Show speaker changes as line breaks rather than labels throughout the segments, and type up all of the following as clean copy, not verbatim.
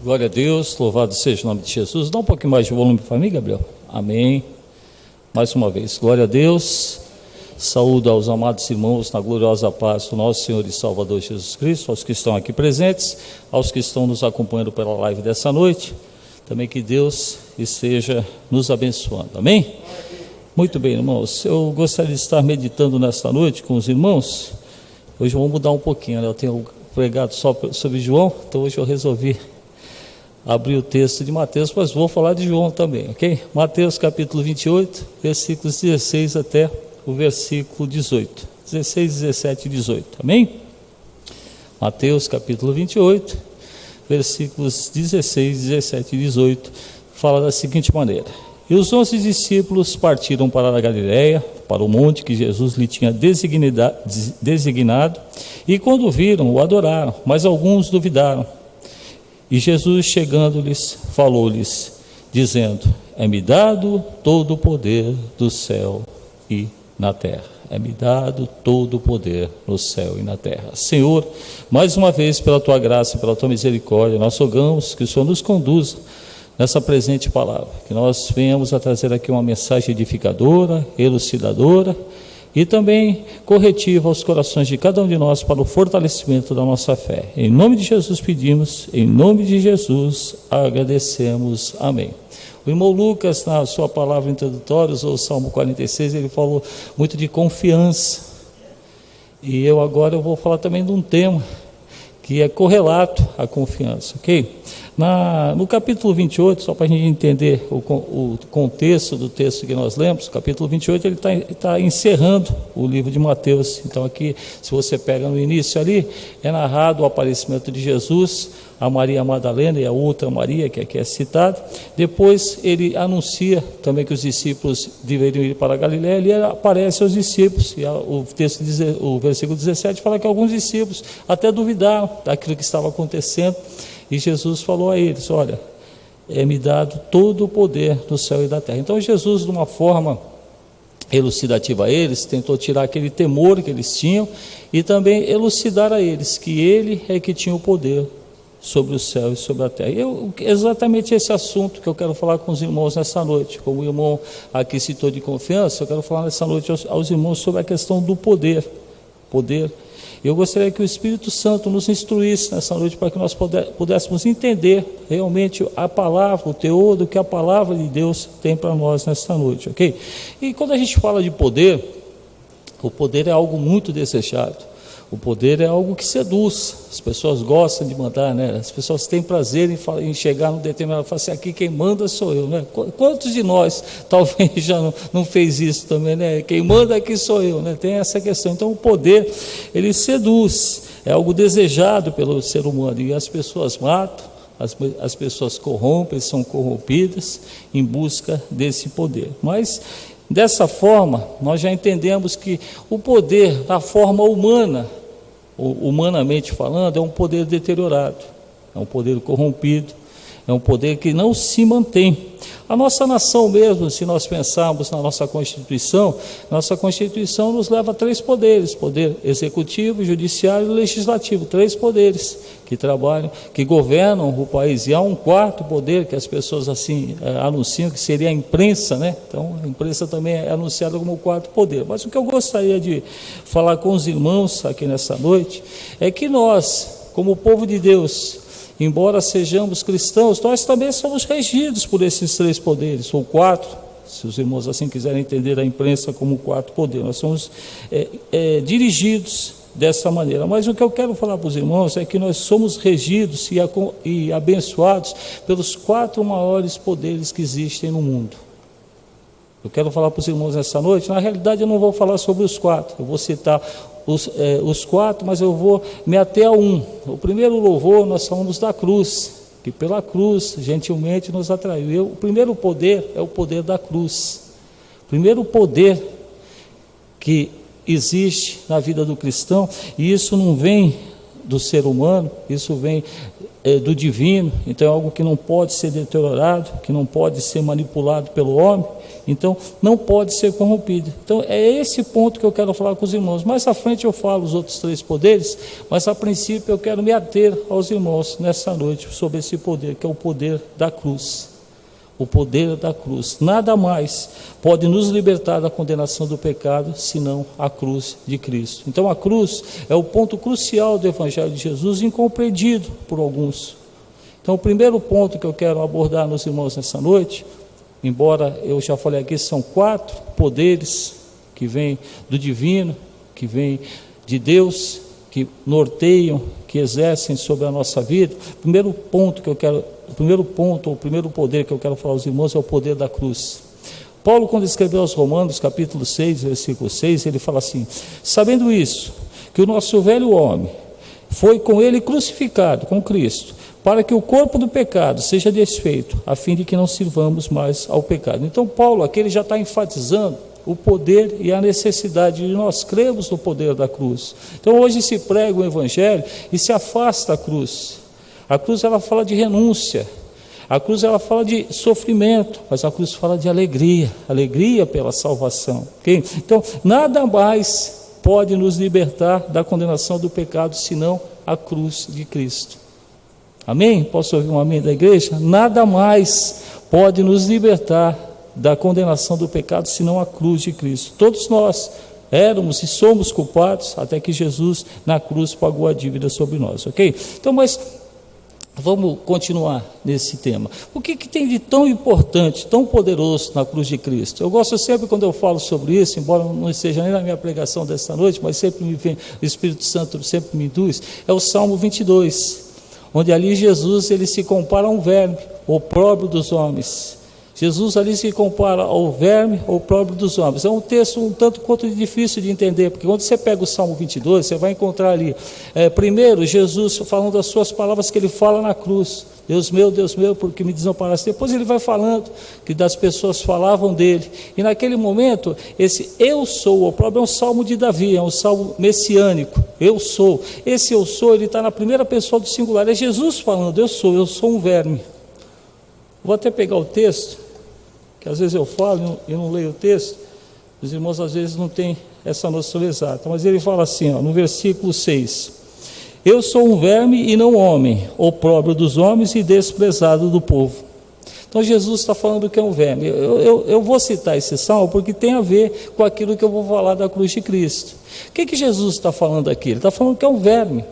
Glória a Deus, louvado seja o nome de Jesus. Dá um pouquinho mais de volume para mim, Gabriel. Amém. Mais uma vez, glória a Deus. Saúdo aos amados irmãos na gloriosa paz do nosso Senhor e Salvador Jesus Cristo, aos que estão aqui presentes, aos que estão nos acompanhando pela live dessa noite. Também que Deus esteja nos abençoando. Amém? Muito bem, irmãos. Eu gostaria de estar meditando nesta noite com os irmãos. Hoje vamos mudar um pouquinho, né? Eu tenho pregado só sobre João, então hoje eu resolvi abrir o texto de Mateus, mas vou falar de João também, ok? Mateus capítulo 28, versículos 16 até o versículo 18. 16, 17 e 18, amém? Mateus capítulo 28, versículos 16, 17 e 18, fala da seguinte maneira: E os 11 discípulos partiram para a Galiléia, para o monte que Jesus lhe tinha designado, e quando viram, o adoraram, mas alguns duvidaram. E Jesus, chegando-lhes, falou-lhes, dizendo: É-me dado todo o poder do céu e na terra. É-me dado todo o poder no céu e na terra. Senhor, mais uma vez, pela Tua graça e pela Tua misericórdia, nós rogamos que o Senhor nos conduza nessa presente palavra, que nós venhamos a trazer aqui uma mensagem edificadora, elucidadora, e também corretiva aos corações de cada um de nós para o fortalecimento da nossa fé. Em nome de Jesus pedimos, em nome de Jesus agradecemos. Amém. O irmão Lucas, na sua palavra introdutória, usou o Salmo 46, ele falou muito de confiança. E eu agora vou falar também de um tema que é correlato à confiança, ok? No capítulo 28, só para a gente entender o contexto do texto que nós lemos, capítulo 28, ele está encerrando o livro de Mateus. Então aqui, se você pega no início ali, é narrado o aparecimento de Jesus a Maria Madalena e a outra Maria, que aqui é citada. Depois ele anuncia também que os discípulos deveriam ir para a Galiléia, ele aparece aos discípulos, e o versículo 17 fala que alguns discípulos até duvidaram daquilo que estava acontecendo, e Jesus falou a eles: olha, é-me dado todo o poder do céu e da terra. Então Jesus, de uma forma elucidativa a eles, tentou tirar aquele temor que eles tinham e também elucidar a eles que ele é que tinha o poder sobre o céu e sobre a terra. Exatamente esse assunto que eu quero falar com os irmãos nessa noite. Como o irmão aqui citou de confiança, eu quero falar nessa noite aos irmãos sobre a questão do poder. Eu gostaria que o Espírito Santo nos instruísse nessa noite para que nós pudéssemos entender realmente a palavra, o teor do que a palavra de Deus tem para nós nessa noite, ok? E quando a gente fala de poder, o poder é algo muito desejado. O poder é algo que seduz, as pessoas gostam de mandar, né? As pessoas têm prazer em chegar num determinado, falar assim: aqui quem manda sou eu, né? Quantos de nós talvez já não fez isso também, né? Quem manda aqui sou eu, né? Tem essa questão. Então o poder, ele seduz, é algo desejado pelo ser humano, e as pessoas matam, as pessoas corrompem, são corrompidas em busca desse poder. Mas dessa forma, nós já entendemos que o poder, da forma humana, humanamente falando, é um poder deteriorado, é um poder corrompido, é um poder que não se mantém. A nossa nação mesmo, se nós pensarmos na nossa Constituição nos leva a 3 poderes: poder executivo, judiciário e legislativo. 3 poderes que trabalham, que governam o país. E há um 4º poder que as pessoas assim anunciam, que seria a imprensa, né? Então a imprensa também é anunciada como o 4º poder. Mas o que eu gostaria de falar com os irmãos aqui nessa noite é que nós, como povo de Deus, embora sejamos cristãos, nós também somos regidos por esses 3 poderes, ou 4, se os irmãos assim quiserem entender a imprensa como o 4º poder. Nós somos dirigidos dessa maneira. Mas o que eu quero falar para os irmãos é que nós somos regidos e abençoados pelos 4 maiores poderes que existem no mundo. Eu quero falar para os irmãos nessa noite. Na realidade eu não vou falar sobre os 4, eu vou citar os 4, mas eu vou me ater a um. O primeiro louvor, nós falamos da cruz, que pela cruz gentilmente nos atraiu. O primeiro poder é o poder da cruz. O primeiro poder que existe na vida do cristão, e isso não vem do ser humano, isso vem do divino, então é algo que não pode ser deteriorado, que não pode ser manipulado pelo homem, então não pode ser corrompido. Então é esse ponto que eu quero falar com os irmãos. Mais à frente eu falo os outros 3 poderes, mas a princípio eu quero me ater aos irmãos nessa noite sobre esse poder, que é o poder da cruz. O poder da cruz. Nada mais pode nos libertar da condenação do pecado, senão a cruz de Cristo. Então a cruz é o ponto crucial do Evangelho de Jesus, incompreendido por alguns. Então o primeiro ponto que eu quero abordar nos irmãos nessa noite, embora eu já falei aqui, são 4 poderes que vêm do divino, que vêm de Deus, que norteiam, que exercem sobre a nossa vida. O primeiro poder que eu quero falar aos irmãos é o poder da cruz. Paulo, quando escreveu aos Romanos, capítulo 6, versículo 6, ele fala assim: sabendo isso, que o nosso velho homem foi com ele crucificado, com Cristo, para que o corpo do pecado seja desfeito, a fim de que não sirvamos mais ao pecado. Então Paulo aqui ele já está enfatizando o poder e a necessidade de nós crermos no poder da cruz. Então hoje se prega o Evangelho e se afasta a cruz. A cruz ela fala de renúncia, a cruz ela fala de sofrimento, mas a cruz fala de alegria, alegria pela salvação. Okay? Então nada mais pode nos libertar da condenação do pecado senão a cruz de Cristo. Amém? Posso ouvir um amém da igreja? Nada mais pode nos libertar da condenação do pecado senão a cruz de Cristo. Todos nós éramos e somos culpados até que Jesus na cruz pagou a dívida sobre nós, ok? Então, mas vamos continuar nesse tema. O que tem de tão importante, tão poderoso na cruz de Cristo? Eu gosto sempre quando eu falo sobre isso, embora não esteja nem na minha pregação desta noite, mas sempre me vem, o Espírito Santo sempre me induz, é o Salmo 22, onde ali Jesus ele se compara a um verme, o opróbrio dos homens. Jesus ali se compara ao verme, ao opróbrio dos homens. É um texto um tanto quanto difícil de entender, porque quando você pega o Salmo 22, você vai encontrar ali, primeiro, Jesus falando das suas palavras que ele fala na cruz. Deus meu, por que me desamparaste? Depois ele vai falando que das pessoas falavam dele. E naquele momento, esse eu sou, o opróbrio é um salmo de Davi, é um salmo messiânico. Eu sou. Esse eu sou, ele está na primeira pessoa do singular. É Jesus falando, eu sou um verme. Vou até pegar o texto, que às vezes eu falo e não leio o texto, os irmãos às vezes não têm essa noção exata, mas ele fala assim, no versículo 6, eu sou um verme e não homem, opróbrio dos homens e desprezado do povo. Então Jesus está falando que é um verme. Eu vou citar esse salmo porque tem a ver com aquilo que eu vou falar da cruz de Cristo. O que Jesus está falando aqui? Ele está falando que é um verme.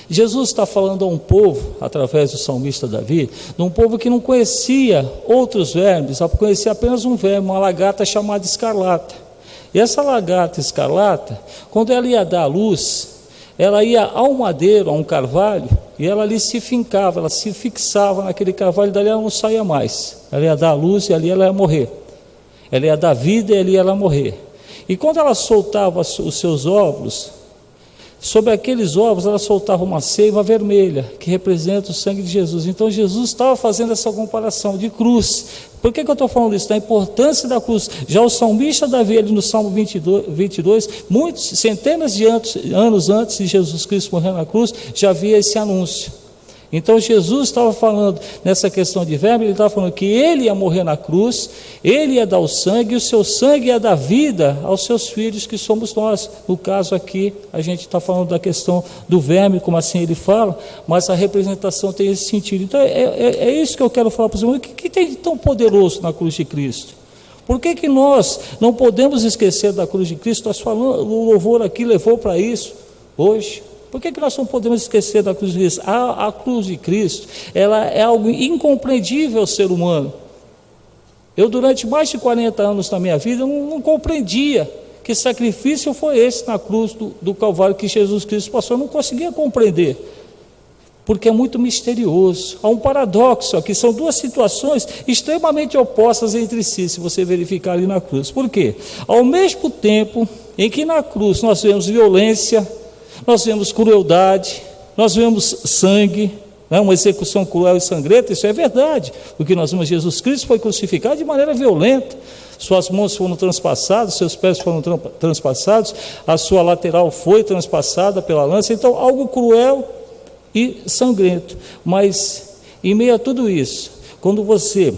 Jesus está falando a um povo, através do salmista Davi, de um povo que não conhecia outros vermes, só conhecia apenas um verme, uma lagarta chamada escarlata. E essa lagarta escarlata, quando ela ia dar à luz, ela ia ao madeiro, a um carvalho, e ela ali se fincava, ela se fixava naquele carvalho, e dali ela não saía mais. Ela ia dar à luz e ali ela ia morrer. Ela ia dar vida e ali ela ia morrer. E quando ela soltava os seus óvulos, sobre aqueles ovos ela soltava uma seiva vermelha, que representa o sangue de Jesus. Então Jesus estava fazendo essa comparação de cruz. Por que eu estou falando isso? Da importância da cruz. Já o salmista Davi, no Salmo 22, centenas de anos antes de Jesus Cristo morrer na cruz, já havia esse anúncio. Então Jesus estava falando nessa questão de verme, ele estava falando que ele ia morrer na cruz, ele ia dar o sangue, e o seu sangue ia dar vida aos seus filhos, que somos nós. No caso aqui, a gente está falando da questão do verme, como assim ele fala, mas a representação tem esse sentido. Então é isso que eu quero falar para os irmãos. O que tem de tão poderoso na cruz de Cristo? Por que nós não podemos esquecer da cruz de Cristo? Nós falamos, o louvor aqui levou para isso hoje. Por que nós não podemos esquecer da cruz de Cristo? A cruz de Cristo, ela é algo incompreendível ao ser humano. Eu, durante mais de 40 anos da minha vida, não compreendia que sacrifício foi esse na cruz do Calvário que Jesus Cristo passou. Eu não conseguia compreender, porque é muito misterioso. Há um paradoxo aqui, são duas situações extremamente opostas entre si, se você verificar ali na cruz. Por quê? Ao mesmo tempo em que na cruz nós vemos violência, nós vemos crueldade, nós vemos sangue, uma execução cruel e sangrenta, isso é verdade, porque nós vemos Jesus Cristo foi crucificado de maneira violenta, suas mãos foram transpassadas, seus pés foram transpassados, a sua lateral foi transpassada pela lança, então algo cruel e sangrento. Mas em meio a tudo isso, quando você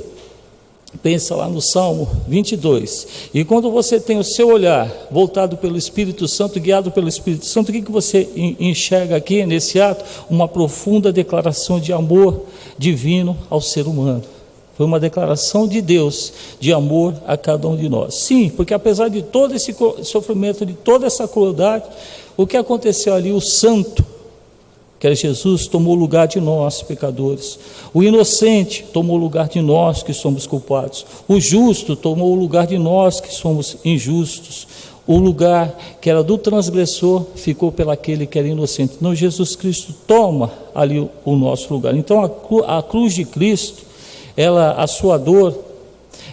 pensa lá no Salmo 22, e quando você tem o seu olhar voltado pelo Espírito Santo, guiado pelo Espírito Santo, o que você enxerga aqui nesse ato? Uma profunda declaração de amor divino ao ser humano. Foi uma declaração de Deus, de amor a cada um de nós. Sim, porque apesar de todo esse sofrimento, de toda essa crueldade, o que aconteceu ali? O santo, que era Jesus, tomou o lugar de nós, pecadores. O inocente tomou o lugar de nós, que somos culpados. O justo tomou o lugar de nós, que somos injustos. O lugar que era do transgressor ficou pelaquele que era inocente. Então Jesus Cristo toma ali o nosso lugar. Então a cruz de Cristo, a sua dor,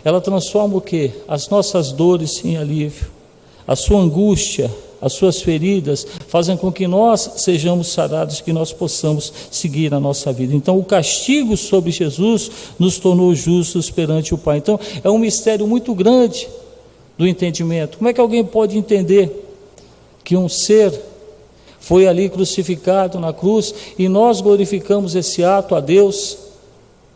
ela transforma o quê? As nossas dores em alívio. A sua angústia, as suas feridas fazem com que nós sejamos sarados, que nós possamos seguir a nossa vida. Então o castigo sobre Jesus nos tornou justos perante o Pai. Então é um mistério muito grande do entendimento. Como é que alguém pode entender que um ser foi ali crucificado na cruz e nós glorificamos esse ato a Deus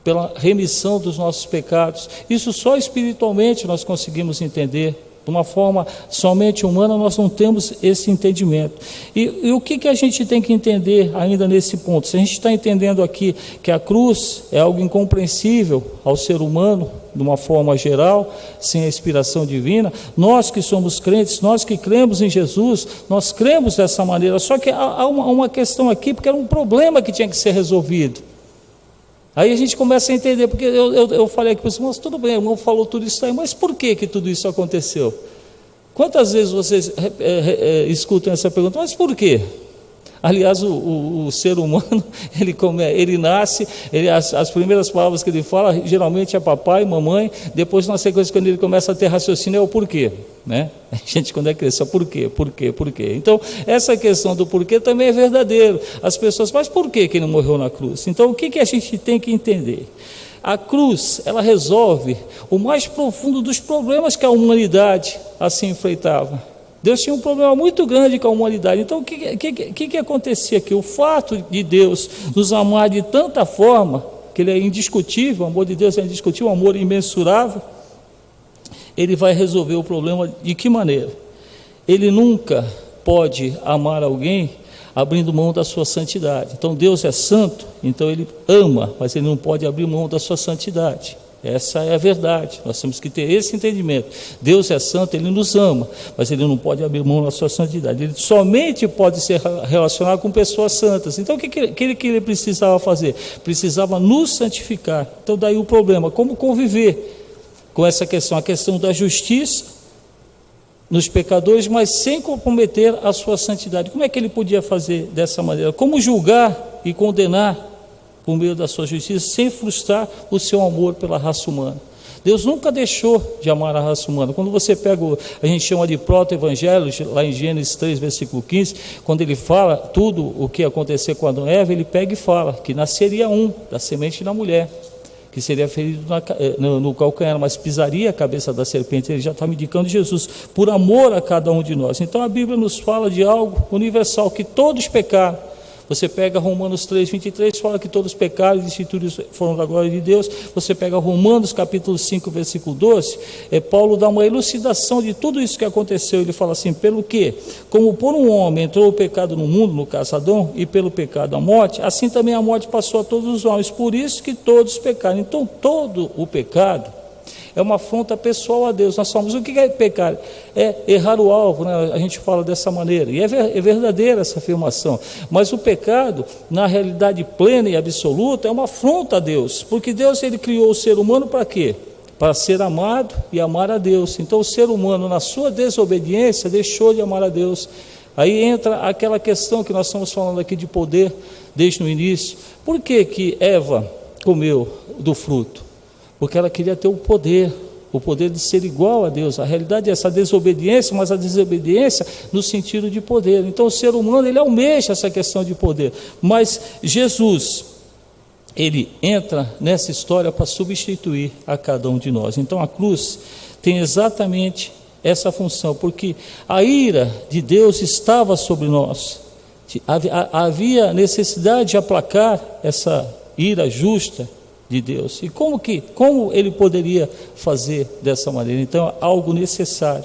pela remissão dos nossos pecados? Isso só espiritualmente nós conseguimos entender. De uma forma somente humana, nós não temos esse entendimento. E o que a gente tem que entender ainda nesse ponto? Se a gente está entendendo aqui que a cruz é algo incompreensível ao ser humano, de uma forma geral, sem a inspiração divina, nós que somos crentes, nós que cremos em Jesus, nós cremos dessa maneira. Só que há uma questão aqui, porque era um problema que tinha que ser resolvido. Aí a gente começa a entender, porque eu falei aqui para os irmãos, tudo bem, o irmão falou tudo isso aí, mas por que tudo isso aconteceu? Quantas vezes vocês escutam essa pergunta, mas por quê? Aliás, o ser humano, ele nasce, as primeiras palavras que ele fala, geralmente é papai, mamãe, depois na sequência, quando ele começa a ter raciocínio, é o porquê, né? A gente, quando é criança, por quê? Então, essa questão do porquê também é verdadeiro. As pessoas, mas por que ele morreu na cruz? Então, o que a gente tem que entender? A cruz, ela resolve o mais profundo dos problemas que a humanidade assim enfrentava. Deus tinha um problema muito grande com a humanidade. Então o que acontecia aqui? O fato de Deus nos amar de tanta forma, que Ele é indiscutível, o amor de Deus é indiscutível, um amor imensurável, Ele vai resolver o problema de que maneira? Ele nunca pode amar alguém abrindo mão da sua santidade. Então Deus é santo, então Ele ama, mas Ele não pode abrir mão da sua santidade. Essa é a verdade, nós temos que ter esse entendimento. Deus é santo, Ele nos ama, mas Ele não pode abrir mão da sua santidade. Ele somente pode se relacionar com pessoas santas. Então o que Ele precisava fazer? Precisava nos santificar. Então daí o problema, como conviver com essa questão, a questão da justiça nos pecadores, mas sem comprometer a sua santidade. Como é que Ele podia fazer dessa maneira? Como julgar e condenar por meio da sua justiça, sem frustrar o seu amor pela raça humana? Deus nunca deixou de amar a raça humana. Quando você pega, a gente chama de proto-evangelho, lá em Gênesis 3, versículo 15, quando ele fala tudo o que ia acontecer com Adão e Eva, ele pega e fala que nasceria da semente da mulher, que seria ferido no calcanhar, mas pisaria a cabeça da serpente. Ele já está me indicando Jesus, por amor a cada um de nós. Então a Bíblia nos fala de algo universal, que todos pecaram. Você pega Romanos 3, 23, fala que todos pecaram e destituídos foram da glória de Deus. Você pega Romanos capítulo 5, versículo 12, Paulo dá uma elucidação de tudo isso que aconteceu. Ele fala assim, pelo que, como por um homem entrou o pecado no mundo, no caso Adão, e pelo pecado a morte, assim também a morte passou a todos os homens, por isso que todos pecaram. Então todo o pecado é uma afronta pessoal a Deus. Nós falamos, o que é pecar? É errar o alvo, né? A gente fala dessa maneira, e é verdadeira essa afirmação, mas o pecado, na realidade plena e absoluta, é uma afronta a Deus, porque Deus, Ele criou o ser humano para quê? Para ser amado e amar a Deus. Então o ser humano, na sua desobediência, deixou de amar a Deus. Aí entra aquela questão que nós estamos falando aqui de poder, desde o início. Por que Eva comeu do fruto? Porque ela queria ter o poder de ser igual a Deus. A realidade é essa desobediência, mas a desobediência no sentido de poder. Então o ser humano, ele almeja essa questão de poder, mas Jesus, Ele entra nessa história para substituir a cada um de nós. Então a cruz tem exatamente essa função, porque a ira de Deus estava sobre nós, Havia necessidade de aplacar essa ira justa de Deus. E como ele poderia fazer dessa maneira? Então, algo necessário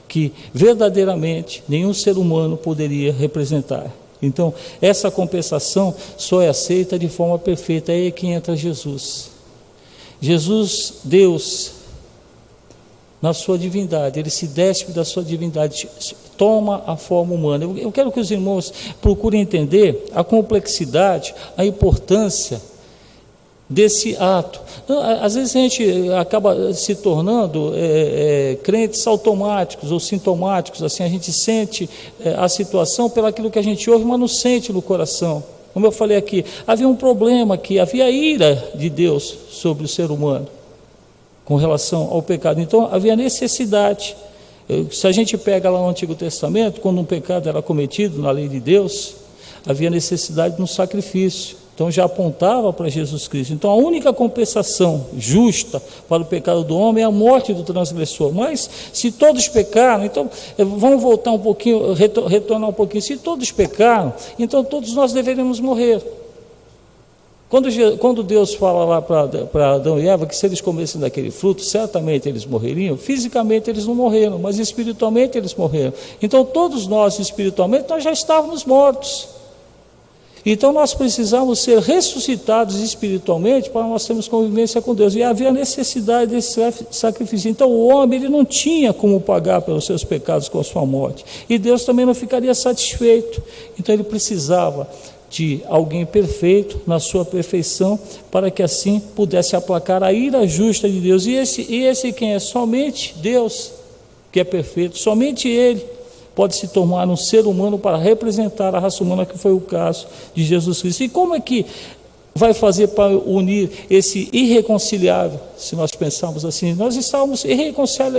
que verdadeiramente nenhum ser humano poderia representar. Então, essa compensação só é aceita de forma perfeita. Aí é que entra Jesus. Jesus, Deus, na sua divindade, ele se despe da sua divindade, toma a forma humana. Eu quero que os irmãos procurem entender a complexidade, a importância desse ato. Às vezes a gente acaba se tornando crentes automáticos ou sintomáticos, assim, a gente sente a situação pelo aquilo que a gente ouve, mas não sente no coração. Como eu falei aqui, havia um problema aqui, havia a ira de Deus sobre o ser humano com relação ao pecado. Então havia necessidade. Se a gente pega lá no Antigo Testamento, quando um pecado era cometido na lei de Deus, havia necessidade de um sacrifício. Então já apontava para Jesus Cristo. Então a única compensação justa para o pecado do homem é a morte do transgressor. Mas se todos pecaram, então vamos voltar um pouquinho, retornar um pouquinho. Se todos pecaram, então todos nós deveríamos morrer. Quando Deus fala lá para Adão e Eva que se eles comessem daquele fruto, certamente eles morreriam. Fisicamente eles não morreram, mas espiritualmente eles morreram. Então todos nós espiritualmente nós já estávamos mortos. Então nós precisamos ser ressuscitados espiritualmente para nós termos convivência com Deus. E havia necessidade desse sacrifício. Então o homem ele não tinha como pagar pelos seus pecados com a sua morte. E Deus também não ficaria satisfeito. Então ele precisava de alguém perfeito na sua perfeição, para que assim pudesse aplacar a ira justa de Deus. E esse quem é? Somente Deus, que é perfeito. Somente Ele pode se tornar um ser humano para representar a raça humana, que foi o caso de Jesus Cristo. E como é que vai fazer para unir esse irreconciliável? Se nós pensarmos assim, nós estávamos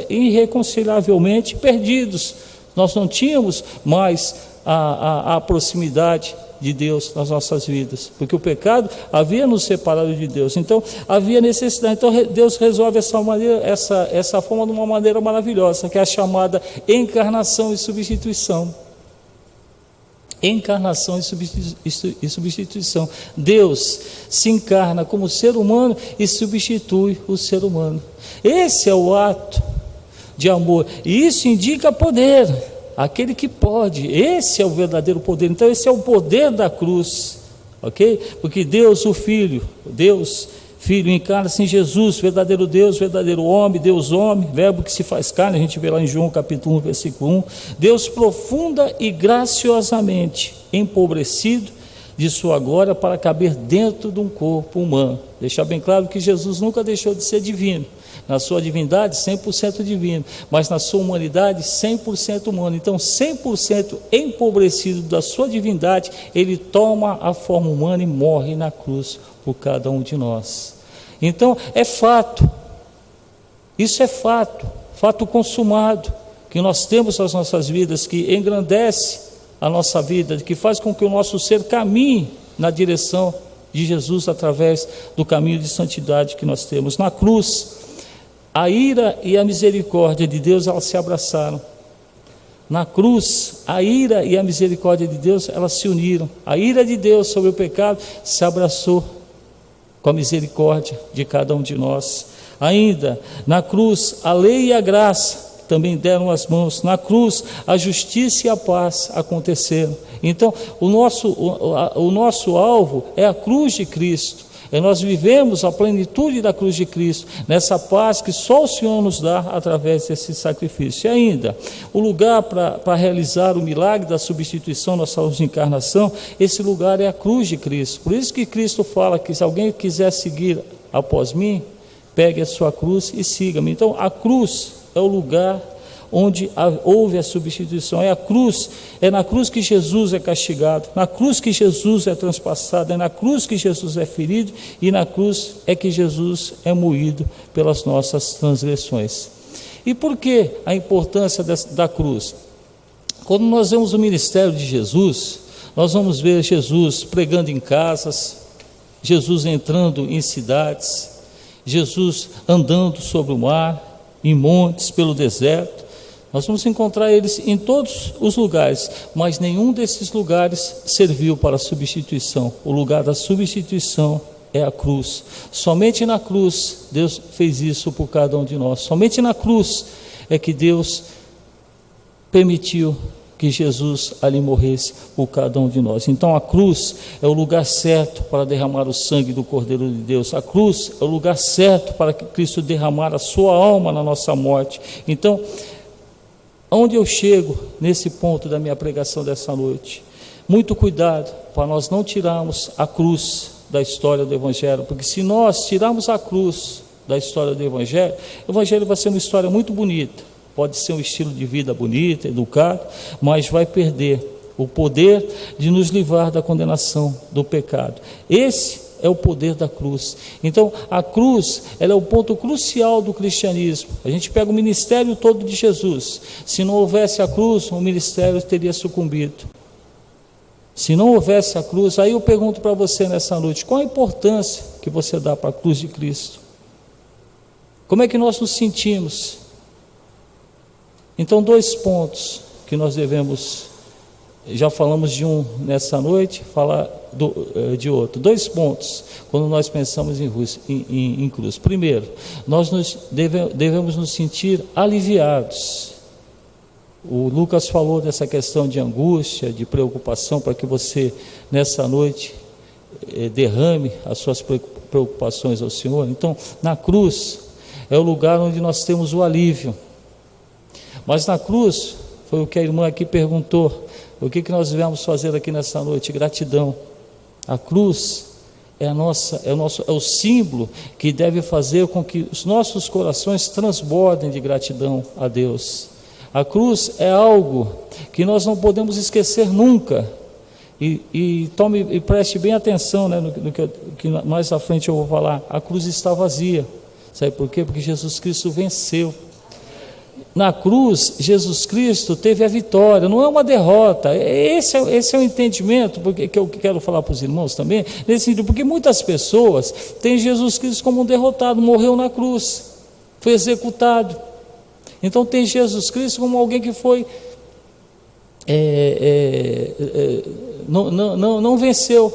irreconciliavelmente perdidos. Nós não tínhamos mais a proximidade de Deus nas nossas vidas, porque o pecado havia nos separado de Deus. Então havia necessidade. Então Deus resolve essa forma de uma maneira maravilhosa, que é a chamada encarnação e substituição. Encarnação e substituição. Deus se encarna como ser humano e substitui o ser humano. Esse é o ato de amor, e isso indica poder. Aquele que pode, esse é o verdadeiro poder. Então esse é o poder da cruz, ok? Porque Deus, o Filho, Deus Filho, encarna-se em Jesus, verdadeiro Deus, verdadeiro homem, Deus homem, verbo que se faz carne, a gente vê lá em João capítulo 1, versículo 1. Deus profunda e graciosamente empobrecido de sua glória para caber dentro de um corpo humano. Deixar bem claro que Jesus nunca deixou de ser divino. Na sua divindade, 100% divino, mas na sua humanidade, 100% humano. Então, 100% empobrecido da sua divindade, ele toma a forma humana e morre na cruz por cada um de nós. Então, é fato, isso é fato consumado, que nós temos nas nossas vidas, que engrandece a nossa vida, que faz com que o nosso ser caminhe na direção de Jesus, através do caminho de santidade que nós temos. Na cruz, a ira e a misericórdia de Deus, elas se abraçaram. Na cruz, a ira e a misericórdia de Deus, elas se uniram. A ira de Deus sobre o pecado se abraçou com a misericórdia de cada um de nós. Ainda, na cruz, a lei e a graça também deram as mãos. Na cruz, a justiça e a paz aconteceram. Então, o nosso alvo é a cruz de Cristo. E nós vivemos a plenitude da cruz de Cristo, nessa paz que só o Senhor nos dá através desse sacrifício. E ainda, o lugar para realizar o milagre da substituição, nossa encarnação, esse lugar é a cruz de Cristo. Por isso que Cristo fala que se alguém quiser seguir após mim, pegue a sua cruz e siga-me. Então, a cruz é o lugar onde houve a substituição. É na cruz que Jesus é castigado, na cruz que Jesus é transpassado, é na cruz que Jesus é ferido, e na cruz é que Jesus é moído pelas nossas transgressões. E por que a importância da cruz? Quando nós vemos o ministério de Jesus, nós vamos ver Jesus pregando em casas, Jesus entrando em cidades, Jesus andando sobre o mar, em montes, pelo deserto. Nós vamos encontrar eles em todos os lugares, mas nenhum desses lugares serviu para a substituição. O lugar da substituição é a cruz. Somente na cruz Deus fez isso por cada um de nós. Somente na cruz é que Deus permitiu que Jesus ali morresse por cada um de nós. Então a cruz é o lugar certo para derramar o sangue do Cordeiro de Deus. A cruz é o lugar certo para que Cristo derramar a sua alma na nossa morte. Então, onde eu chego nesse ponto da minha pregação dessa noite? Muito cuidado para nós não tirarmos a cruz da história do Evangelho, porque se nós tirarmos a cruz da história do Evangelho, o Evangelho vai ser uma história muito bonita, pode ser um estilo de vida bonito, educado, mas vai perder o poder de nos livrar da condenação do pecado. Esse é o poder da cruz. Então a cruz, ela é o ponto crucial do cristianismo. A gente pega o ministério todo de Jesus. Se não houvesse a cruz, o ministério teria sucumbido. Se não houvesse a cruz, aí eu pergunto para você nessa noite, qual a importância que você dá para a cruz de Cristo? Como é que nós nos sentimos? Então 2 pontos que nós devemos, já falamos de um nessa noite, falar de outro. 2 pontos quando nós pensamos em cruz. Primeiro, nós devemos nos sentir aliviados. O Lucas falou dessa questão de angústia, de preocupação, para que você nessa noite derrame as suas preocupações ao Senhor. Então na cruz é o lugar onde nós temos o alívio. Mas na cruz, foi o que a irmã aqui perguntou, o que nós devemos fazer aqui nessa noite? Gratidão. A cruz é o símbolo que deve fazer com que os nossos corações transbordem de gratidão a Deus. A cruz é algo que nós não podemos esquecer nunca. E preste bem atenção, né, no que mais à frente eu vou falar. A cruz está vazia. Sabe por quê? Porque Jesus Cristo venceu. Na cruz, Jesus Cristo teve a vitória, não é uma derrota. Esse é o entendimento que eu quero falar para os irmãos também, nesse sentido, porque muitas pessoas têm Jesus Cristo como um derrotado, morreu na cruz, foi executado. Então tem Jesus Cristo como alguém que foi não venceu,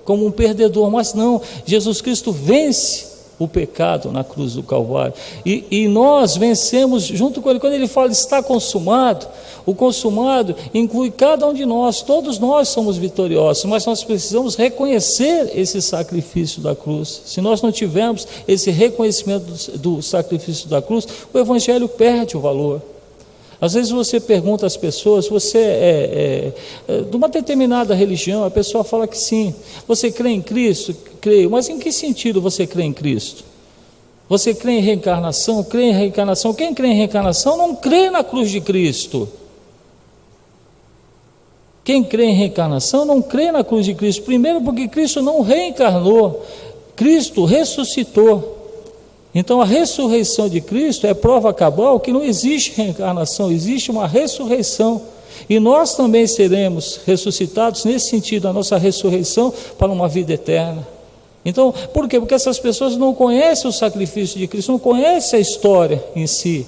como um perdedor, mas não, Jesus Cristo vence o pecado na cruz do Calvário, e nós vencemos junto com Ele. Quando Ele fala está consumado, o consumado inclui cada um de nós, todos nós somos vitoriosos, mas nós precisamos reconhecer esse sacrifício da cruz. Se nós não tivermos esse reconhecimento do sacrifício da cruz, o Evangelho perde o valor. Às vezes você pergunta às pessoas, você é de uma determinada religião, a pessoa fala que sim. Você crê em Cristo? Creio. Mas em que sentido você crê em Cristo? Você crê em reencarnação? Crê em reencarnação. Quem crê em reencarnação não crê na cruz de Cristo. Quem crê em reencarnação não crê na cruz de Cristo. Primeiro porque Cristo não reencarnou, Cristo ressuscitou. Então a ressurreição de Cristo é prova cabal que não existe reencarnação, existe uma ressurreição. E nós também seremos ressuscitados nesse sentido, a nossa ressurreição para uma vida eterna. Então, por quê? Porque essas pessoas não conhecem o sacrifício de Cristo, não conhecem a história em si,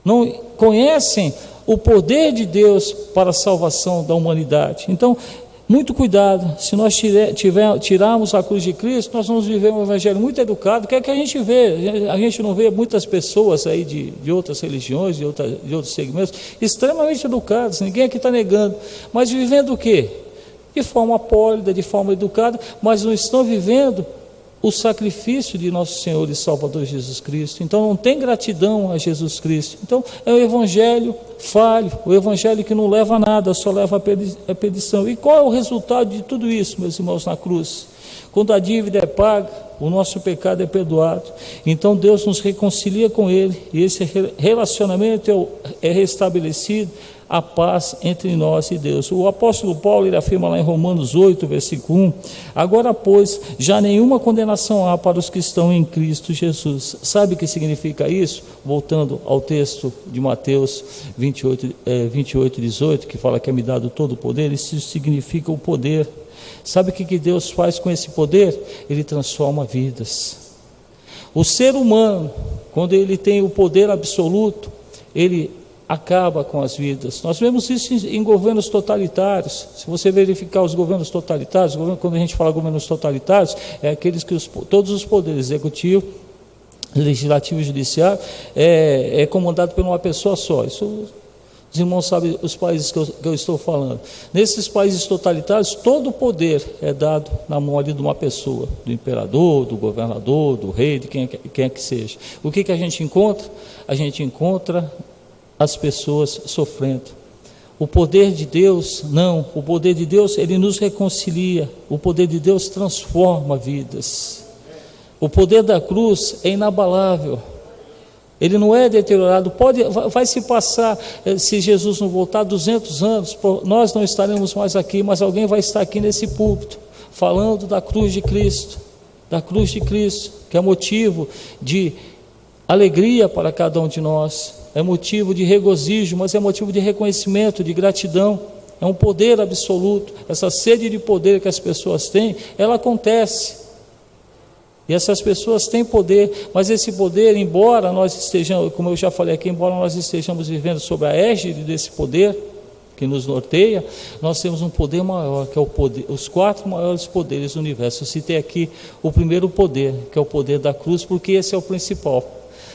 não conhecem o poder de Deus para a salvação da humanidade. Então, muito cuidado, se nós tirarmos a cruz de Cristo, nós vamos viver um evangelho muito educado. O que é que a gente vê? A gente não vê muitas pessoas aí de outras religiões, de outros segmentos, extremamente educadas, ninguém aqui está negando, mas vivendo o quê? De forma pólida, de forma educada, mas não estão vivendo o sacrifício de nosso Senhor e Salvador Jesus Cristo. Então não tem gratidão a Jesus Cristo. Então é o evangelho falho, o evangelho que não leva a nada, só leva a perdição. E qual é o resultado de tudo isso, meus irmãos, na cruz? Quando a dívida é paga, o nosso pecado é perdoado. Então Deus nos reconcilia com Ele, e esse relacionamento é restabelecido, a paz entre nós e Deus. O apóstolo Paulo, ele afirma lá em Romanos 8, versículo 1, agora pois, já nenhuma condenação há para os que estão em Cristo Jesus. Sabe o que significa isso? Voltando ao texto de Mateus 28, 18, que fala que é me dado todo o poder, isso significa o poder. Sabe o que Deus faz com esse poder? Ele transforma vidas. O ser humano, quando ele tem o poder absoluto, ele acaba com as vidas. Nós vemos isso em governos totalitários. Se você verificar os governos totalitários, quando a gente fala governos totalitários, é aqueles que todos os poderes, executivo, legislativo e judiciário, é comandado por uma pessoa só. Isso, os irmãos sabem os países que eu estou falando. Nesses países totalitários, todo o poder é dado na mão ali de uma pessoa, do imperador, do governador, do rei, de quem é que seja. O que a gente encontra? A gente encontra as pessoas sofrendo. O poder de Deus, não. O poder de Deus, ele nos reconcilia. O poder de Deus transforma vidas. O poder da cruz é inabalável. Ele não é deteriorado. Vai se passar, se Jesus não voltar, 200 anos, nós não estaremos mais aqui, mas alguém vai estar aqui nesse púlpito, falando da cruz de Cristo, que é motivo de alegria para cada um de nós, é motivo de regozijo, mas é motivo de reconhecimento, de gratidão. É um poder absoluto. Essa sede de poder que as pessoas têm, ela acontece. E essas pessoas têm poder, mas esse poder, embora nós estejamos, como eu já falei aqui, embora nós estejamos vivendo sob a égide desse poder que nos norteia, nós temos um poder maior, que é o poder, os 4 maiores poderes do universo. Eu citei aqui o primeiro poder, que é o poder da cruz, porque esse é o principal.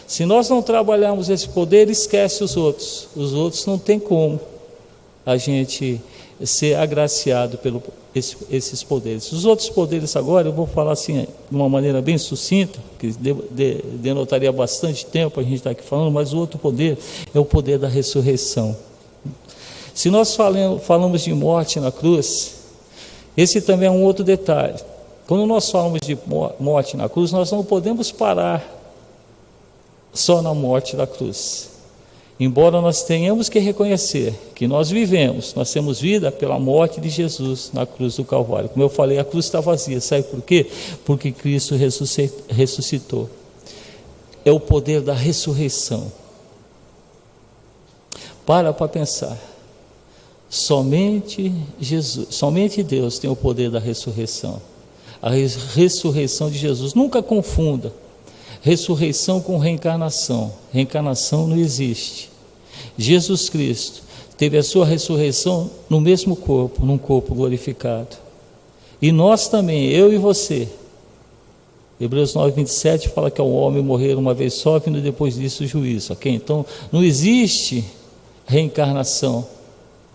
Se nós não trabalharmos esse poder, esquece os outros. Os outros não tem como a gente ser agraciado por esses poderes. Os outros poderes agora, eu vou falar assim, de uma maneira bem sucinta, que denotaria bastante tempo a gente está aqui falando, mas o outro poder é o poder da ressurreição. Se nós falamos de morte na cruz, esse também é um outro detalhe. Quando nós falamos de morte na cruz, nós não podemos parar só na morte da cruz. Embora nós tenhamos que reconhecer que nós temos vida pela morte de Jesus na cruz do Calvário. Como eu falei, a cruz está vazia. Sabe por quê? Porque Cristo ressuscitou. É o poder da ressurreição. Para pensar. Somente Jesus, somente Deus tem o poder da ressurreição. A ressurreição de Jesus. Nunca confunda ressurreição com reencarnação. Reencarnação não existe. Jesus Cristo teve a sua ressurreição no mesmo corpo, num corpo glorificado. E nós também, eu e você. Hebreus 9:27 fala que é o homem morrer uma vez só, vindo depois disso o juízo. Okay? Então, não existe reencarnação.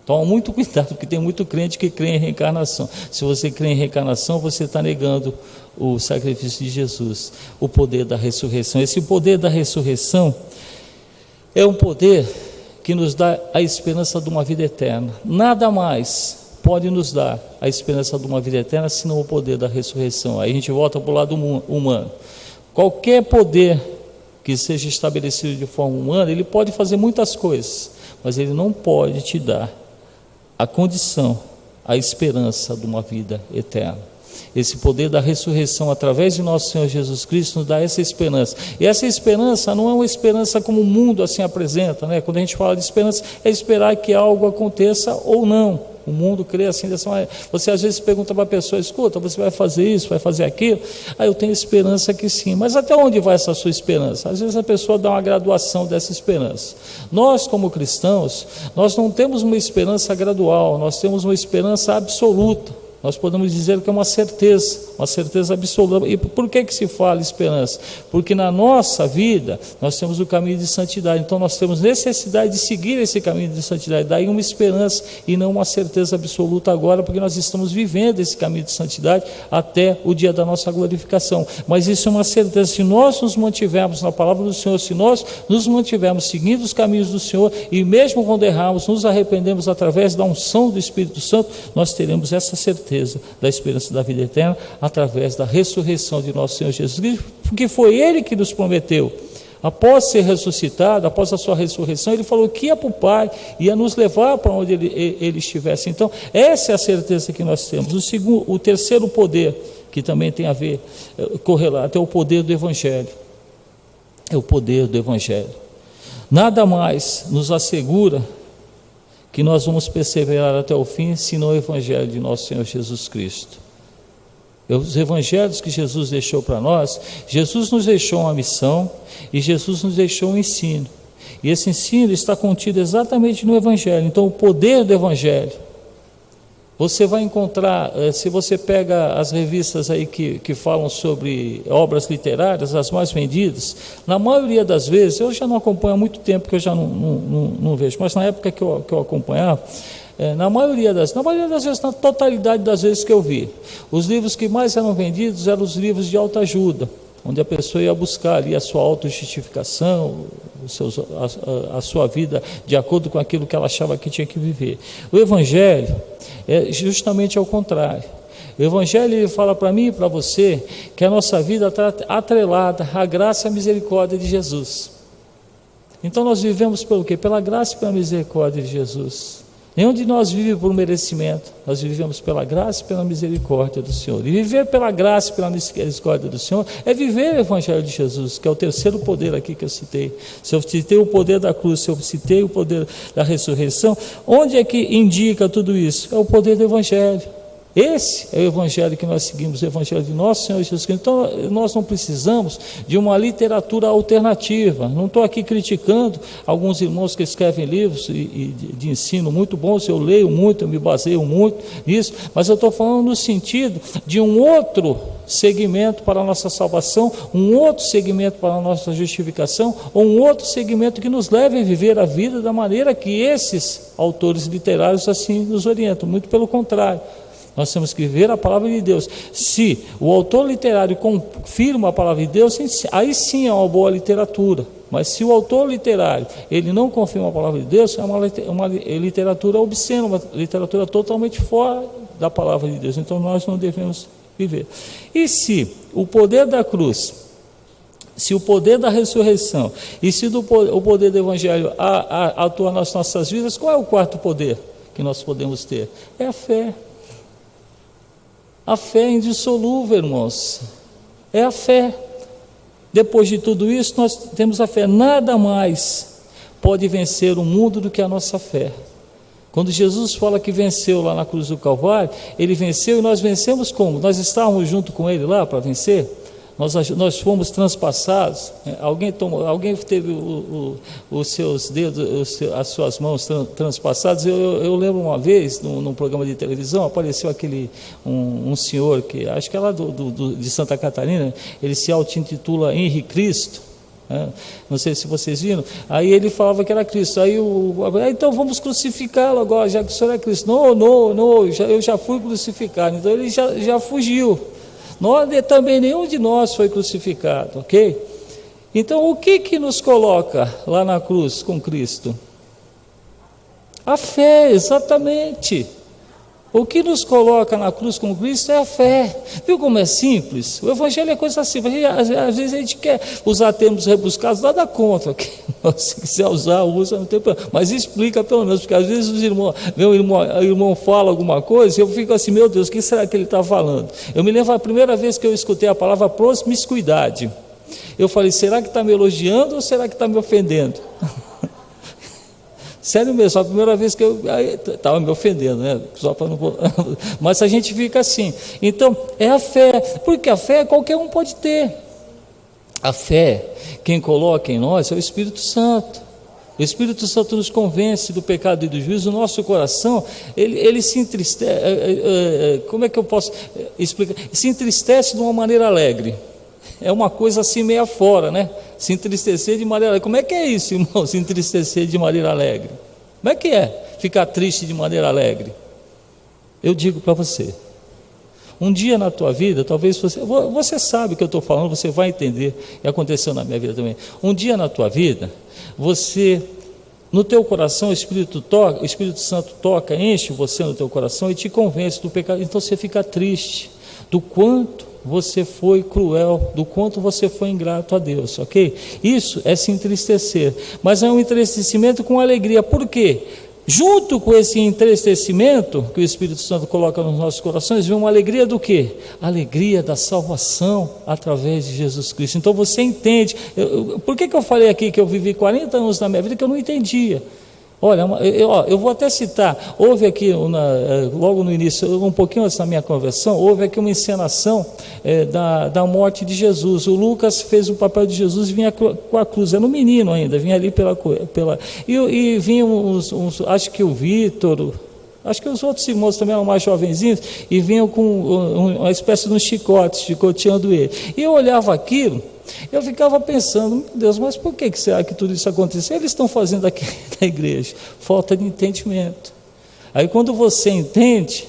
Toma muito cuidado, porque tem muito crente que crê em reencarnação. Se você crê em reencarnação, você está negando o sacrifício de Jesus, o poder da ressurreição. Esse poder da ressurreição é um poder que nos dá a esperança de uma vida eterna. Nada mais pode nos dar a esperança de uma vida eterna senão o poder da ressurreição. Aí a gente volta para o lado humano. Qualquer poder que seja estabelecido de forma humana, ele pode fazer muitas coisas, mas ele não pode te dar a condição, a esperança de uma vida eterna. Esse poder da ressurreição através de nosso Senhor Jesus Cristo nos dá essa esperança. E essa esperança não é uma esperança como o mundo assim apresenta, né? Quando a gente fala de esperança, é esperar que algo aconteça ou não. O mundo crê assim dessa maneira. Você às vezes pergunta para a pessoa: escuta, você vai fazer isso, vai fazer aquilo? Eu tenho esperança que sim. Mas até onde vai essa sua esperança? Às vezes a pessoa dá uma graduação dessa esperança. Nós, como cristãos, nós não temos uma esperança gradual, nós temos uma esperança absoluta. Nós podemos dizer que é uma certeza absoluta. E por que se fala esperança? Porque na nossa vida nós temos o caminho de santidade, então nós temos necessidade de seguir esse caminho de santidade, daí uma esperança e não uma certeza absoluta agora, porque nós estamos vivendo esse caminho de santidade até o dia da nossa glorificação. Mas isso é uma certeza, se nós nos mantivermos na palavra do Senhor, se nós nos mantivermos seguindo os caminhos do Senhor, e mesmo quando errarmos, nos arrependemos através da unção do Espírito Santo, nós teremos essa certeza da esperança da vida eterna através da ressurreição de nosso Senhor Jesus Cristo, porque foi Ele que nos prometeu. Após ser ressuscitado, após a sua ressurreição, Ele falou que ia para o Pai, ia nos levar para onde Ele estivesse. Então, essa é a certeza que nós temos. O terceiro poder, que também tem a ver, correlato, é o poder do Evangelho. É o poder do Evangelho. Nada mais nos assegura que nós vamos perseverar até o fim, senão o Evangelho de nosso Senhor Jesus Cristo. Os evangelhos que Jesus deixou para nós, Jesus nos deixou uma missão e Jesus nos deixou um ensino. E esse ensino está contido exatamente no Evangelho. Então, o poder do Evangelho. Você vai encontrar, se você pega as revistas aí que falam sobre obras literárias, as mais vendidas, na maioria das vezes, eu já não acompanho há muito tempo, que eu já não vejo, mas na época que eu acompanhava, na maioria das vezes, na totalidade das vezes que eu vi, os livros que mais eram vendidos eram os livros de autoajuda, onde a pessoa ia buscar ali a sua autojustificação, a sua vida de acordo com aquilo que ela achava que tinha que viver. O Evangelho é justamente ao contrário. O Evangelho ele fala para mim e para você que a nossa vida está atrelada à graça e à misericórdia de Jesus. Então nós vivemos pelo quê? Pela graça e pela misericórdia de Jesus. Nenhum de nós vive por merecimento, nós vivemos pela graça e pela misericórdia do Senhor. E viver pela graça e pela misericórdia do Senhor é viver o Evangelho de Jesus, que é o terceiro poder aqui que eu citei. Se eu citei o poder da cruz, se eu citei o poder da ressurreição, onde é que indica tudo isso? É o poder do Evangelho. Esse é o Evangelho que nós seguimos, o Evangelho de nosso Senhor Jesus Cristo. Então nós não precisamos de uma literatura alternativa. Não estou aqui criticando alguns irmãos que escrevem livros de ensino muito bons, eu leio muito, eu me baseio muito nisso, mas eu estou falando no sentido de um outro segmento para a nossa salvação, um outro segmento para a nossa justificação, ou um outro segmento que nos leve a viver a vida da maneira que esses autores literários assim nos orientam. Muito pelo contrário. Nós temos que ver a palavra de Deus. Se o autor literário confirma a palavra de Deus, aí sim é uma boa literatura. Mas se o autor literário ele não confirma a palavra de Deus, é uma literatura obscena, uma literatura totalmente fora da palavra de Deus. Então nós não devemos viver. E se o poder da cruz, se o poder da ressurreição e se o poder do Evangelho atua nas nossas vidas, qual é o quarto poder que nós podemos ter? É a fé. A fé é indissolúvel, irmãos. É a fé. Depois de tudo isso, nós temos a fé. Nada mais pode vencer o mundo do que a nossa fé. Quando Jesus fala que venceu lá na cruz do Calvário, ele venceu e nós vencemos como? Nós estávamos junto com ele lá para vencer? Nós fomos transpassados. Alguém teve os seus dedos, as suas mãos transpassadas. Eu lembro uma vez, num programa de televisão, apareceu um senhor, que acho que é lá de Santa Catarina, ele se auto-intitula Henri Cristo. Não sei se vocês viram. Aí ele falava que era Cristo. Então vamos crucificá-lo agora, já que o senhor é Cristo. Não, eu já fui crucificado. Então ele já fugiu. Também nenhum de nós foi crucificado, ok? Então o que nos coloca lá na cruz com Cristo? A fé, exatamente. O que nos coloca na cruz com Cristo é a fé. Viu como é simples? O Evangelho é coisa simples. Às vezes a gente quer usar termos rebuscados, nada contra. Se quiser usar, usa, não tem problema. Mas explica pelo menos, porque às vezes meu irmão fala alguma coisa e eu fico assim, meu Deus, o que será que ele está falando? Eu me lembro a primeira vez que eu escutei a palavra promiscuidade. Eu falei, será que está me elogiando ou será que está me ofendendo? Sério mesmo, a primeira vez que eu estava me ofendendo, né? Só para não... Mas a gente fica assim. Então, é a fé, porque a fé qualquer um pode ter. A fé, quem coloca em nós é o Espírito Santo. O Espírito Santo nos convence do pecado e do juízo. O nosso coração, ele se entristece. Como é que eu posso explicar? Se entristece de uma maneira alegre. É uma coisa assim meio fora, né? Se entristecer de maneira alegre. Como é que é isso, irmão? Se entristecer de maneira alegre. Como é que é ficar triste de maneira alegre? Eu digo para você. Um dia na tua vida, talvez você sabe o que eu estou falando, você vai entender. E aconteceu na minha vida também. Um dia na tua vida, no teu coração, o Espírito Santo toca, enche você no teu coração e te convence do pecado. Então você fica triste do quanto você foi cruel, do quanto você foi ingrato a Deus, ok? Isso é se entristecer, mas é um entristecimento com alegria. Por quê? Junto com esse entristecimento que o Espírito Santo coloca nos nossos corações, vem uma alegria do quê? Alegria da salvação através de Jesus Cristo. Então você entende. Por que eu falei aqui que eu vivi 40 anos na minha vida que eu não entendia? Olha, eu vou até citar, houve aqui, logo no início, um pouquinho antes da minha conversão, houve aqui uma encenação da morte de Jesus. O Lucas fez o papel de Jesus e vinha com a cruz, era um menino ainda, vinha ali e vinha acho que o Vitor, acho que os outros irmãos também eram mais jovenzinhos, e vinham com uma espécie de um chicote, chicoteando ele. E eu olhava aquilo, eu ficava pensando, meu Deus, mas por que será que tudo isso aconteceu? Eles estão fazendo aqui na igreja, falta de entendimento. Aí quando você entende,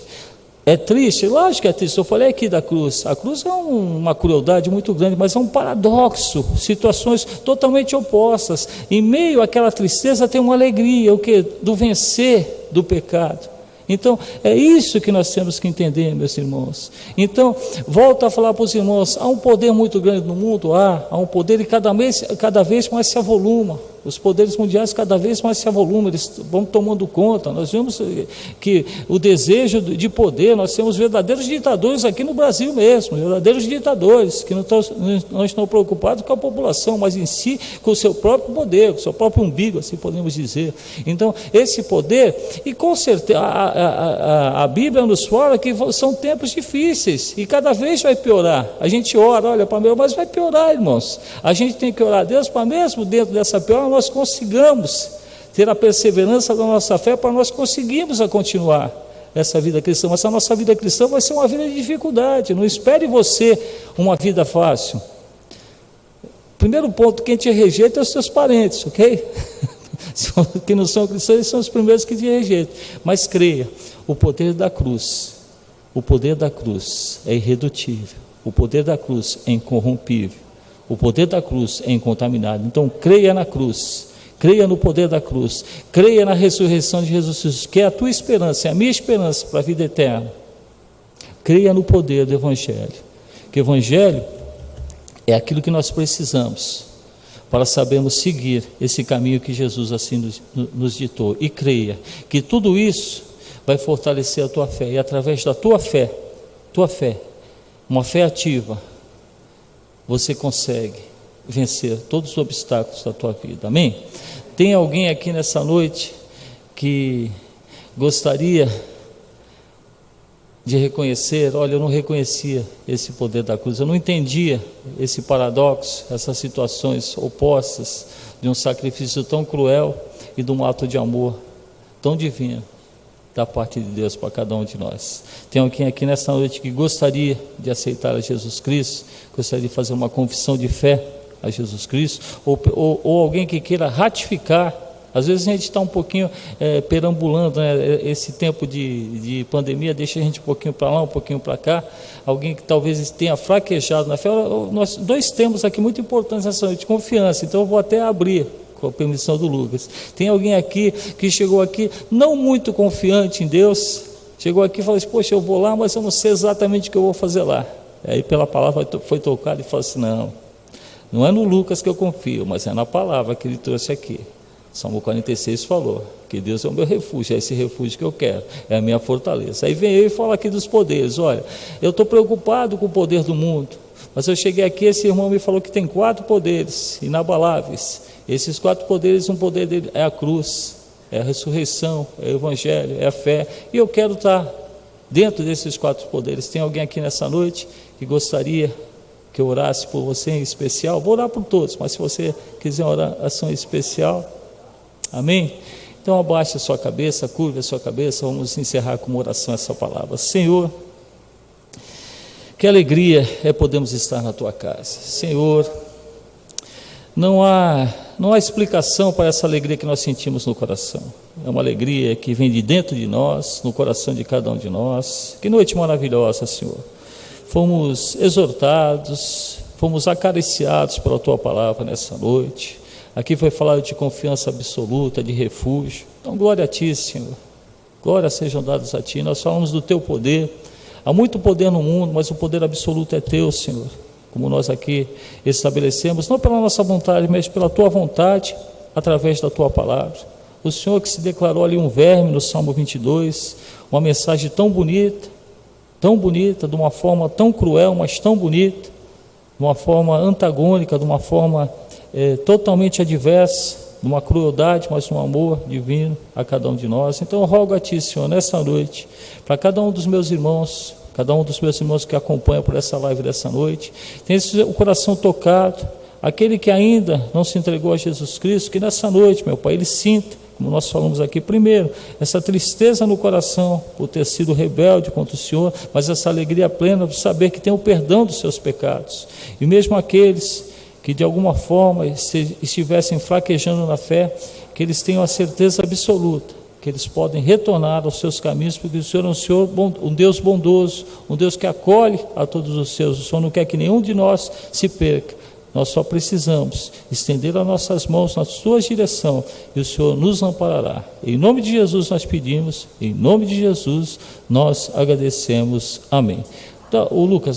é triste, lógico que é triste. Eu falei aqui da cruz, a cruz é uma crueldade muito grande, mas é um paradoxo, situações totalmente opostas. Em meio àquela tristeza tem uma alegria, o que? Do vencer do pecado. Então, é isso que nós temos que entender, meus irmãos. Então, volto a falar para os irmãos, há um poder muito grande no mundo, há um poder e cada vez mais se avoluma. Os poderes mundiais cada vez mais se avolumam, eles vão tomando conta. Nós vemos que o desejo de poder, nós temos verdadeiros ditadores aqui no Brasil mesmo, verdadeiros ditadores, que não estão preocupados com a população, mas em si, com o seu próprio poder, com o seu próprio umbigo, assim podemos dizer. Então, esse poder, e com certeza, a Bíblia nos fala que são tempos difíceis, e cada vez vai piorar. A gente ora, olha para mim, mas vai piorar, irmãos. A gente tem que orar a Deus para mesmo dentro dessa pior, nós consigamos ter a perseverança da nossa fé para nós conseguirmos continuar essa vida cristã. Essa nossa vida cristã vai ser uma vida de dificuldade. Não espere você uma vida fácil. Primeiro ponto, quem te rejeita é os seus parentes, ok? Que não são cristãos, eles são os primeiros que te rejeitam. Mas creia, o poder da cruz é irredutível. O poder da cruz é incorrompível. O poder da cruz é incontaminado. Então creia na cruz, creia no poder da cruz, creia na ressurreição de Jesus Cristo, que é a tua esperança, é a minha esperança para a vida eterna. Creia no poder do Evangelho, que o Evangelho é aquilo que nós precisamos para sabermos seguir esse caminho que Jesus assim nos ditou. E creia que tudo isso vai fortalecer a tua fé, e através da tua fé, uma fé ativa, você consegue vencer todos os obstáculos da tua vida, amém? Tem alguém aqui nessa noite que gostaria de reconhecer, olha, eu não reconhecia esse poder da cruz, eu não entendia esse paradoxo, essas situações opostas de um sacrifício tão cruel e de um ato de amor tão divino da parte de Deus para cada um de nós. Tem alguém aqui nessa noite que gostaria de aceitar a Jesus Cristo, gostaria de fazer uma confissão de fé a Jesus Cristo, ou alguém que queira ratificar. Às vezes a gente está um pouquinho perambulando, né? Esse tempo de pandemia deixa a gente um pouquinho para lá, um pouquinho para cá. Alguém que talvez tenha fraquejado na fé. Nós dois temas aqui muito importantes nessa noite: confiança. Então eu vou até abrir com a permissão do Lucas. Tem alguém aqui que chegou aqui não muito confiante em Deus, chegou aqui e falou assim: poxa, eu vou lá, mas eu não sei exatamente o que eu vou fazer lá. Aí pela palavra foi tocado e falou assim: não é no Lucas que eu confio, mas é na palavra que ele trouxe aqui. Salmo 46 falou que Deus é o meu refúgio, é esse refúgio que eu quero, é a minha fortaleza. Aí vem eu e fala aqui dos poderes. Olha, eu estou preocupado com o poder do mundo, mas eu cheguei aqui, esse irmão me falou que tem 4 poderes inabaláveis. Esses 4 poderes, um poder dele é a cruz, é a ressurreição, é o Evangelho, é a fé. E eu quero estar dentro desses 4 poderes. Tem alguém aqui nessa noite que gostaria que eu orasse por você em especial? Vou orar por todos, mas se você quiser uma oração especial, amém? Então abaixe a sua cabeça, curve a sua cabeça, vamos encerrar com uma oração essa palavra. Senhor, que alegria é podermos estar na tua casa. Senhor, não há explicação para essa alegria que nós sentimos no coração. É uma alegria que vem de dentro de nós, no coração de cada um de nós. Que noite maravilhosa, Senhor. Fomos exortados, fomos acariciados pela tua palavra nessa noite. Aqui foi falado de confiança absoluta, de refúgio. Então glória a ti, Senhor. Glórias sejam dadas a ti. Nós falamos do teu poder. Há muito poder no mundo, mas o poder absoluto é teu, Senhor. Como nós aqui estabelecemos, não pela nossa vontade, mas pela tua vontade, através da tua palavra. O Senhor que se declarou ali um verme no Salmo 22, uma mensagem tão bonita, de uma forma tão cruel, mas tão bonita, de uma forma antagônica, de uma forma totalmente adversa, numa crueldade, mas num amor divino a cada um de nós. Então eu rogo a Ti, Senhor, nessa noite, para cada um dos meus irmãos, cada um dos meus irmãos que acompanham por essa live dessa noite, tenha o coração tocado, aquele que ainda não se entregou a Jesus Cristo, que nessa noite, meu Pai, ele sinta, como nós falamos aqui, primeiro, essa tristeza no coração por ter sido rebelde contra o Senhor, mas essa alegria plena de saber que tem o perdão dos seus pecados. E mesmo aqueles que de alguma forma estivessem fraquejando na fé, que eles tenham a certeza absoluta que eles podem retornar aos seus caminhos, porque o Senhor é um Deus bondoso, um Deus que acolhe a todos os seus. O Senhor não quer que nenhum de nós se perca. Nós só precisamos estender as nossas mãos na sua direção e o Senhor nos amparará. Em nome de Jesus nós pedimos, em nome de Jesus nós agradecemos. Amém. Então, o Lucas,